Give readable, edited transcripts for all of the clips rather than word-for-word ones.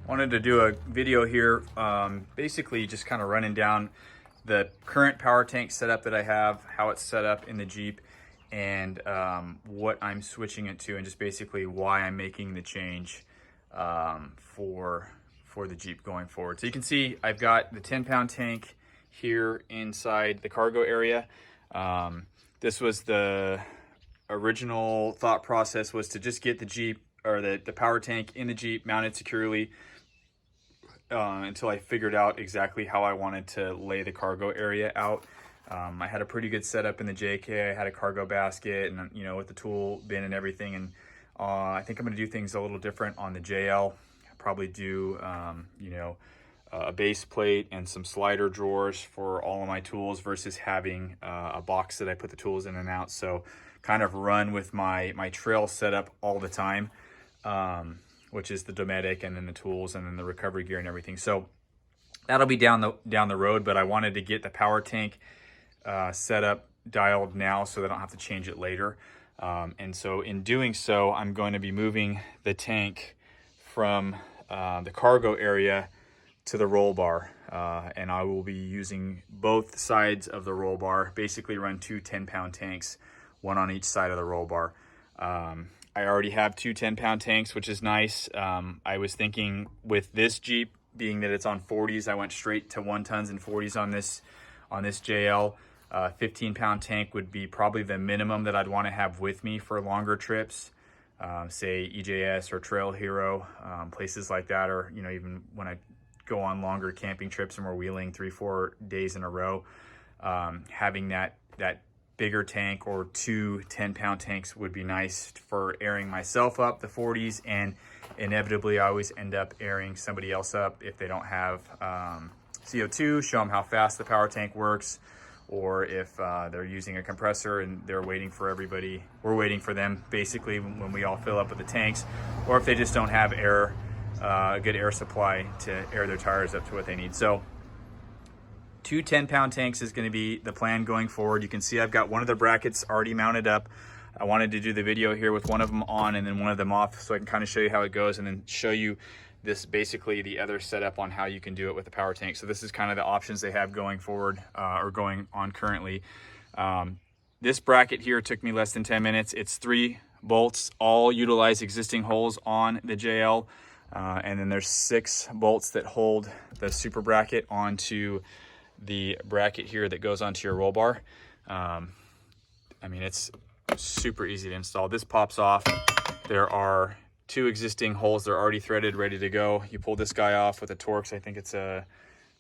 Wanted to do a video here, basically just kind of running down the current Powertank setup that I have, how it's set up in the Jeep, and what I'm switching it to, and just basically why I'm making the change for the Jeep going forward. So you can see I've got the 10-pound tank here inside the cargo area. This was the original thought process, was to just get the Jeep, or the Powertank in the Jeep mounted securely until I figured out exactly how I wanted to lay the cargo area out. I had a pretty good setup in the JK. I had a cargo basket and, you know, with the tool bin and everything. And I think I'm going to do things a little different on the JL. Probably do, you know, a base plate and some slider drawers for all of my tools versus having a box that I put the tools in and out. So kind of run with my trail setup all the time, which is the Dometic and then the tools and then the recovery gear and everything. So that'll be down the road, but I wanted to get the Powertank set up, dialed now, so that I don't have to change it later. And so in doing so, I'm going to be moving the tank from the cargo area to the roll bar, and I will be using both sides of the roll bar. Basically run two 10-pound tanks, one on each side of the roll bar. I already have two 10-pound tanks, which is nice. I was thinking with this Jeep, being that it's on 40s, I went straight to 1 tons and 40s on this JL. 15-pound tank would be probably the minimum that I'd want to have with me for longer trips, say EJS or Trail Hero, places like that, or, you know, even when I go on longer camping trips and we're wheeling 3-4 days in a row, having that bigger tank or two 10-pound tanks would be nice for airing myself up the 40s, and inevitably I always end up airing somebody else up if they don't have CO2, show them how fast the Powertank works, or if they're using a compressor and they're waiting for everybody, we're waiting for them basically when we all fill up with the tanks, or if they just don't have air, a good air supply to air their tires up to what they need. So two 10-pound tanks is going to be the plan going forward. You can see I've got one of the brackets already mounted up. I wanted to do the video here with one of them on and then one of them off, so I can kind of show you how it goes, and then show you this, basically the other setup on how you can do it with the Powertank. So this is kind of the options they have going forward, or going on currently. This bracket here took me less than 10 minutes. It's 3 bolts, all utilize existing holes on the JL. And then there's 6 bolts that hold the super bracket onto the bracket here that goes onto your roll bar. I mean, it's super easy to install. This pops off. There are 2 existing holes. They're already threaded, ready to go. You pull this guy off with a Torx. I think it's I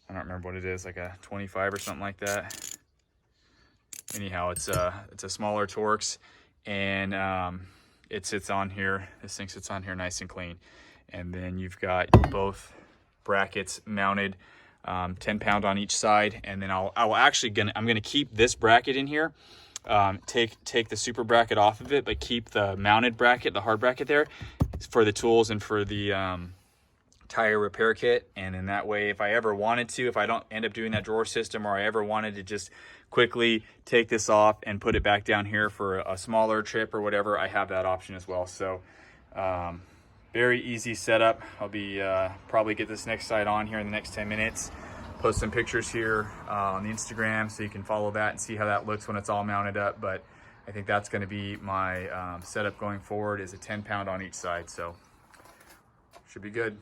don't remember what it is, like a 25 or something like that. Anyhow, it's a smaller Torx, and it sits on here. This thing sits on here nice and clean. And then you've got both brackets mounted, 10-pound on each side. And then I'm gonna keep this bracket in here, take the super bracket off of it, but keep the mounted bracket, the hard bracket there, for the tools and for the tire repair kit. And then that way, if I ever wanted to, if I don't end up doing that drawer system, or I ever wanted to just quickly take this off and put it back down here for a smaller trip or whatever, I have that option as well. So very easy setup. I'll be probably get this next side on here in the next 10 minutes. Post some pictures here on the Instagram, so you can follow that and see how that looks when it's all mounted up. But I think that's going to be my setup going forward, is a 10-pound on each side. So should be good.